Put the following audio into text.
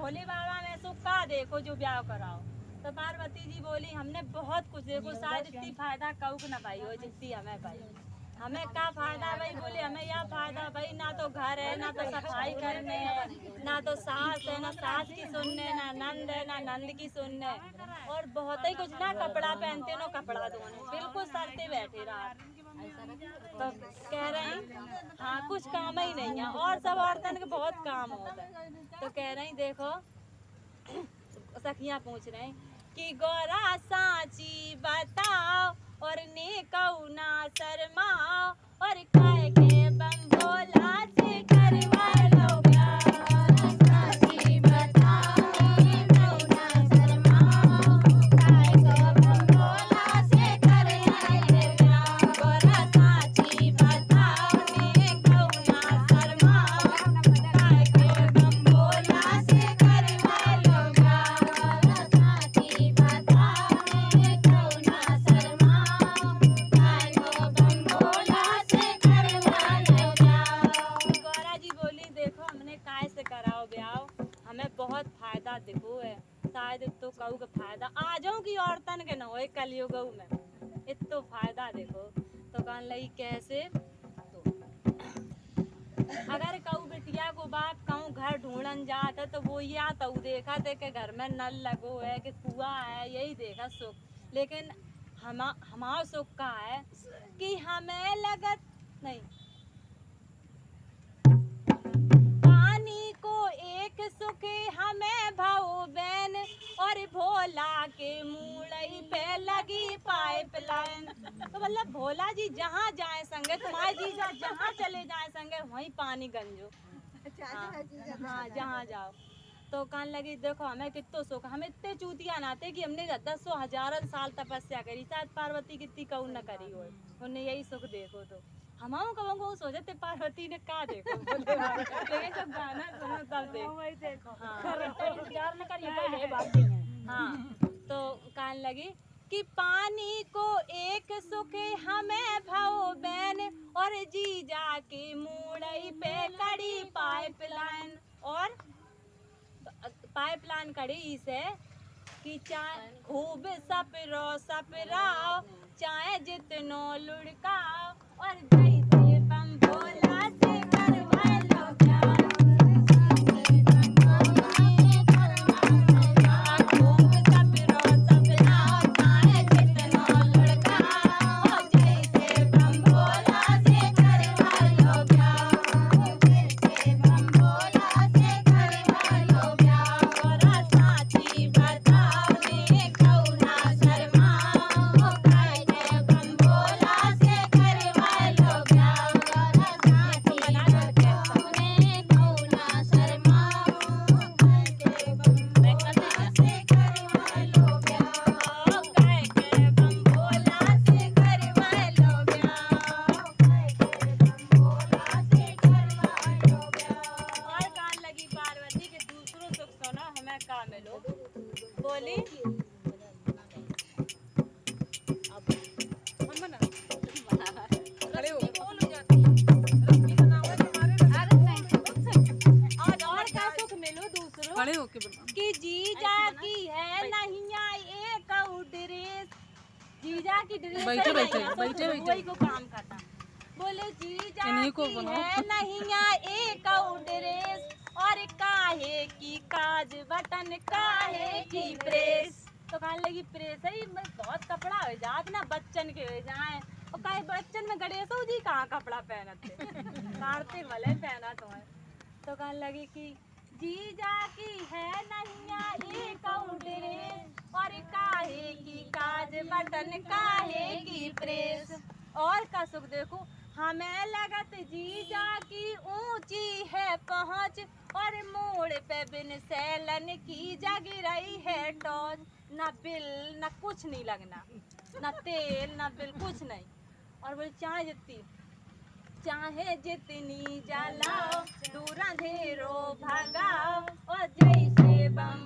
भोले बाबा में सो का देखो जो ब्याह कराओ। तो पार्वती जी बोली हमने बहुत कुछ देखो, शायद इतनी फायदा कऊ न पाई हो जितनी हमें पाई। हमें क्या फायदा भाई? बोले हमें यह फायदा भाई, ना तो घर है, ना तो सफाई करने है, ना तो सास है, ना सास की सुनने, ना नंद है, ना नंद की सुनने, और बहुत ही कुछ ना कपड़ा पहनते ना कपड़ा धोने, बिल्कुल सरते बैठे रहा। तो कह रहे हैं हाँ कुछ काम ही नहीं है, और सब औरतन के बहुत काम होता है। तो कह रही देखो सखियां पूछ रहे हैं कि गौरा साची बताओ और ने कौना शर्माओ, और काय के बम भोला से करवा लो प्यार। साची बताओ ने कौना शर्माओ, काय को बम भोला से करवा लो प्यार। गौरा साची बताओ ने कौना शर्माओ, काय के बम भोला से करवा लो प्यार। साची बताओ ने कौना शर्माओ, काय को बम भोला से करवा लो प्यार। गौरा जी बोली देखो हमने काय से कराओ ब्याह, हमें बहुत फायदा देखो है, शायद तो कहू का फायदा आ जाऊं की औरतन के न हो कलयुग में, इतो फायदा देखो। तो कहने लगी कैसे? तो अगर कहू बिटिया को बाप कहूँ घर ढूंढन जात है तो वो ये आता देखा थे कि घर में नल लगो है कि कुआ है, यही देखा सुख। लेकिन हमारा सुख का है कि हमें लगत नहीं, पानी को एक सुख हमें भाऊ बहन, और भोला के मूड़ई पे लगी पाइपलाइन। तो मतलब भोला जी जहाँ जाए संगे, तुम्हारे जीजा जहाँ चले जाए संगे वहीं पानी गंजो। हाँ जहाँ जाओ। तो कहने लगी देखो हमें कितो सुख, हम इतने चूतिया नाते कि हमने 10,000 साल तपस्या करी, शायद पार्वती कितनी कहू न करी हो, उन्हें यही सुख देखो। तो हमारे कहूँ सोचते पार्वती ने का देखो बोले लेकिन जब गाना सुनो तब देखो। हाँ तो कहने लगी कि पानी को एक सुख हमें भाव बहन, और जीजा के मूड़ई पे कड़ी पाइपलाइन, और पाइपलाइन कड़ी से कि चाहे खूब सपराओ चाहे जितनो लुढ़काओ, और जैसे बम भोला से करवा लो प्यार। खूब सपराओ चाहे जितनो लुढ़काओ, जैसे बम भोला से करवा लो प्यार। जैसे बम भोला से करवा लो प्यार। गौरा साची बताओ ने कौना शर्माओ, काय के बम भोला से करवा लो प्यार। गौरा साची बताओ ने कौना शर्माओ, काय के बम भोला से करवा लो प्यार। काय के बम भोला से करवा लो प्यार। काय के बम भोला से करवा लो प्यार। और कहने लगी पार्वती के दूसरों सुख सुनो हमें का मिलो। बोली और का सुख मिलो दूसरों कि जीजा की है नहीं एक ड्रेस, जीजा की ड्रेस वही को काम करता। बोले जीजा की है नहीं एक ड्रेस, और काहे की काज बटन काहे की प्रेस। तो कहने लगी प्रेस ही बहुत कपड़ा हो जात ना बच्चन के हो जाए, और काहे बच्चन में गणेशो जी कहाँ कपड़ा पहनते कार्तिक भले पहना तुम्हें। तो कहने लगी कि जीजा की है नहीं एक ड्रेस, और काहे की काज बटन काहे की प्रेस। और का सुख देखो हमें लगत जीजा की ऊंची है पहुंच, और मोड़ पे बिन सैलन की जग रही है टॉर्च। न बिल न कुछ नहीं लगना, न तेल न बिल कुछ नहीं। और बोले चाहे जितनी जलाओ दूर अंधेरो भगाओ, और जैसे बम